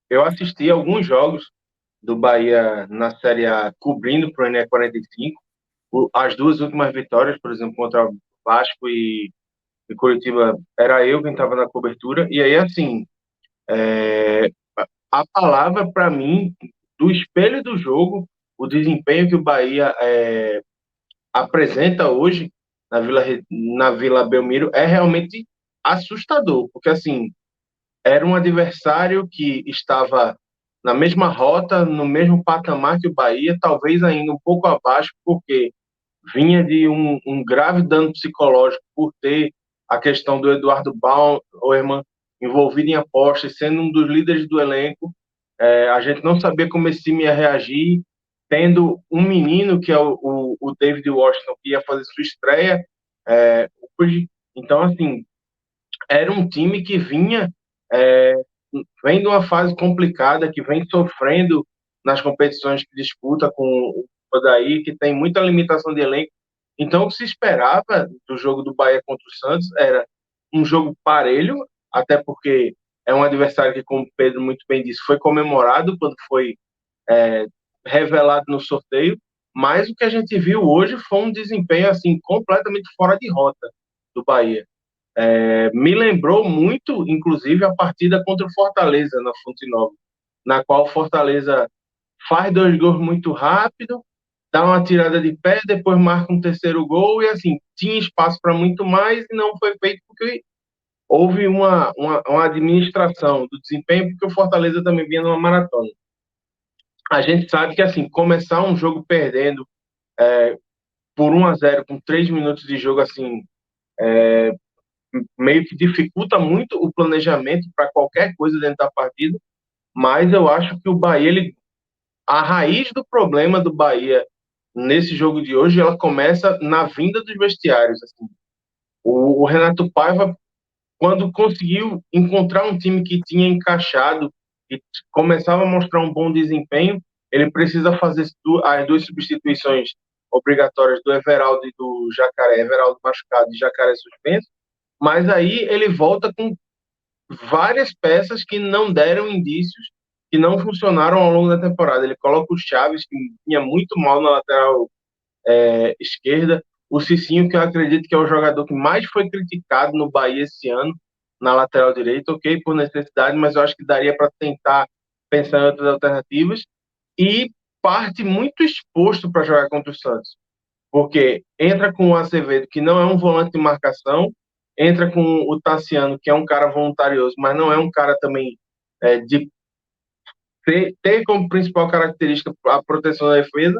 Eu assisti alguns jogos do Bahia na Série A cobrindo para o NE 45. As duas últimas vitórias, por exemplo, contra o Vasco e Curitiba, era eu quem estava na cobertura. E aí, assim, a palavra para mim, do espelho do jogo, o desempenho que o Bahia apresenta hoje na Vila Belmiro é realmente assustador, porque assim, era um adversário que estava na mesma rota, no mesmo patamar que o Bahia, talvez ainda um pouco abaixo, porque vinha de um grave dano psicológico por ter a questão do Eduardo Bauerman envolvido em apostas, sendo um dos líderes do elenco. A gente não sabia como esse time ia reagir, tendo um menino que é o David Washington, que ia fazer sua estreia hoje. Então, assim, era um time que vinha é, vem de uma fase complicada, que vem sofrendo nas competições que disputa com o Odair, que tem muita limitação de elenco. Então, o que se esperava do jogo do Bahia contra o Santos era um jogo parelho, até porque é um adversário que, como o Pedro muito bem disse, foi comemorado quando foi é, revelado no sorteio, mas o que a gente viu hoje foi um desempenho assim completamente fora de rota do Bahia. Me lembrou muito, inclusive, a partida contra o Fortaleza na Fonte Nova, na qual o Fortaleza faz dois gols muito rápido, dá uma tirada de pé, depois marca um terceiro gol e assim tinha espaço para muito mais e não foi feito porque houve uma administração do desempenho, porque o Fortaleza também vinha numa maratona. A gente sabe que assim começar um jogo perdendo por 1-0 com 3 minutos de jogo assim meio que dificulta muito o planejamento para qualquer coisa dentro da partida, mas eu acho que o Bahia, a raiz do problema do Bahia nesse jogo de hoje, ela começa na vinda dos vestiários. Assim. O Renato Paiva, quando conseguiu encontrar um time que tinha encaixado e começava a mostrar um bom desempenho, ele precisa fazer as duas substituições obrigatórias do Everaldo e do Jacaré, Everaldo machucado e Jacaré suspenso, mas aí ele volta com várias peças que não deram indícios, que não funcionaram ao longo da temporada. Ele coloca o Chaves, que vinha muito mal na lateral esquerda, o Cicinho, que eu acredito que é o jogador que mais foi criticado no Bahia esse ano, na lateral direita, ok, por necessidade, mas eu acho que daria para tentar pensar em outras alternativas, e parte muito exposto para jogar contra o Santos porque entra com o Acevedo, que não é um volante de marcação, entra com o Tassiano, que é um cara voluntarioso, mas não é um cara também de ter como principal característica a proteção da defesa.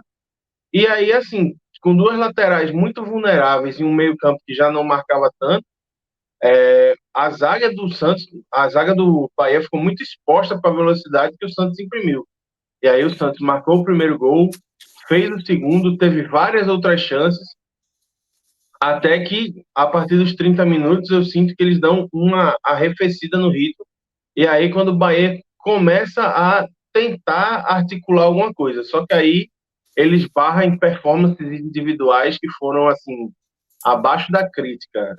E aí, assim, com duas laterais muito vulneráveis e um meio-campo que já não marcava tanto, a zaga do Santos, a zaga do Bahia ficou muito exposta para a velocidade que o Santos imprimiu. E aí o Santos marcou o primeiro gol, fez o segundo, teve várias outras chances, até que, a partir dos 30 minutos, eu sinto que eles dão uma arrefecida no ritmo. E aí, quando o Bahia começa a tentar articular alguma coisa. Só que aí eles barram em performances individuais que foram, assim, abaixo da crítica.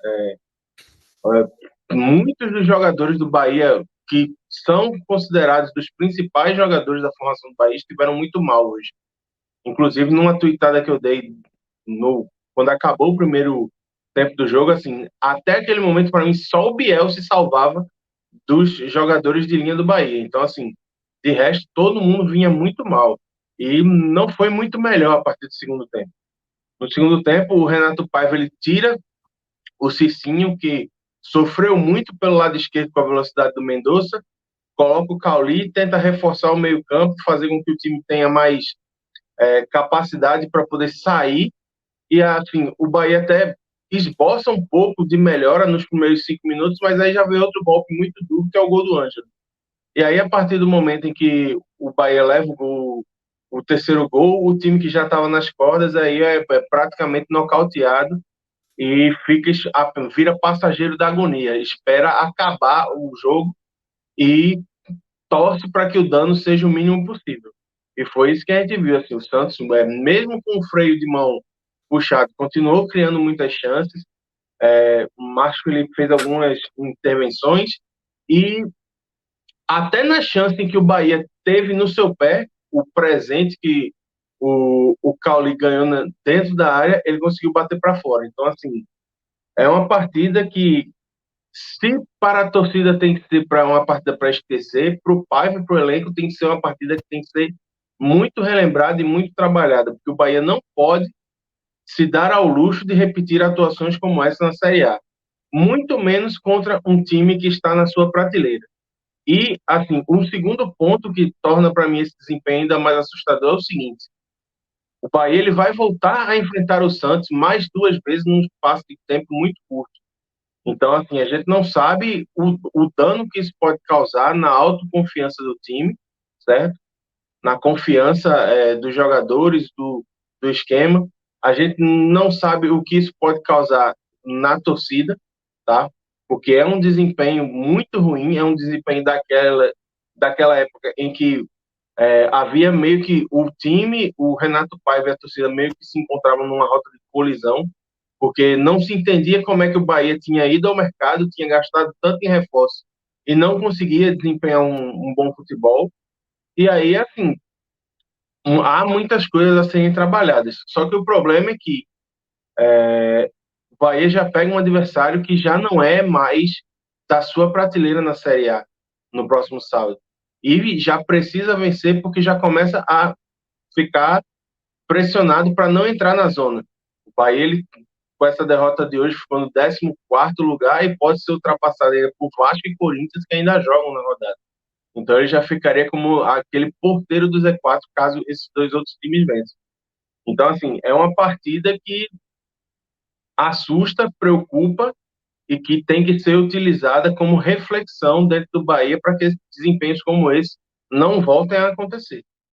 Muitos dos jogadores do Bahia, que são considerados dos principais jogadores da formação do Bahia, estiveram muito mal hoje. Inclusive, numa tweetada que eu dei quando acabou o primeiro tempo do jogo, assim, até aquele momento, para mim, só o Biel se salvava dos jogadores de linha do Bahia. Então, assim, de resto, todo mundo vinha muito mal. E não foi muito melhor a partir do segundo tempo. No segundo tempo, o Renato Paiva ele tira o Cicinho, que sofreu muito pelo lado esquerdo com a velocidade do Mendonça, coloca o Cauli, tenta reforçar o meio-campo, fazer com que o time tenha mais capacidade para poder sair. E assim, o Bahia até esboça um pouco de melhora nos primeiros 5 minutos, mas aí já vem outro golpe muito duro, que é o gol do Ângelo. E aí, a partir do momento em que o Bahia leva o terceiro gol, o time que já estava nas cordas aí é praticamente nocauteado e vira passageiro da agonia. Espera acabar o jogo e torce para que o dano seja o mínimo possível. E foi isso que a gente viu. Assim, o Santos, mesmo com o freio de mão puxado, continuou criando muitas chances. O Márcio Felipe fez algumas intervenções e até na chance em que o Bahia teve no seu pé, o presente que o Cauli ganhou dentro da área, ele conseguiu bater para fora. Então, assim, é uma partida que, se para a torcida tem que ser para uma partida para esquecer, para o Paiva e para o elenco tem que ser uma partida que tem que ser muito relembrada e muito trabalhada, porque o Bahia não pode se dar ao luxo de repetir atuações como essa na Série A, muito menos contra um time que está na sua prateleira. E, assim, um segundo ponto que torna para mim esse desempenho ainda mais assustador é o seguinte: o Bahia ele vai voltar a enfrentar o Santos mais duas vezes num espaço de tempo muito curto. Então, assim, a gente não sabe o dano que isso pode causar na autoconfiança do time, certo? Na confiança dos jogadores, do esquema. A gente não sabe o que isso pode causar na torcida, tá? Porque é um desempenho muito ruim, é um desempenho daquela época em que havia meio que o time, o Renato Paiva e a torcida meio que se encontravam numa rota de colisão, porque não se entendia como é que o Bahia tinha ido ao mercado, tinha gastado tanto em reforço e não conseguia desempenhar um bom futebol. E aí, assim, há muitas coisas a serem trabalhadas. Só que o problema é que o Bahia já pega um adversário que já não é mais da sua prateleira na Série A no próximo sábado. E já precisa vencer porque já começa a ficar pressionado para não entrar na zona. O Bahia, ele, com essa derrota de hoje, ficou no 14º lugar e pode ser ultrapassado ainda por Vasco e Corinthians, que ainda jogam na rodada. Então ele já ficaria como aquele porteiro do Z4, caso esses dois outros times vençam. Então, assim, é uma partida que assusta, preocupa e que tem que ser utilizada como reflexão dentro do Bahia para que desempenhos como esse não voltem a acontecer.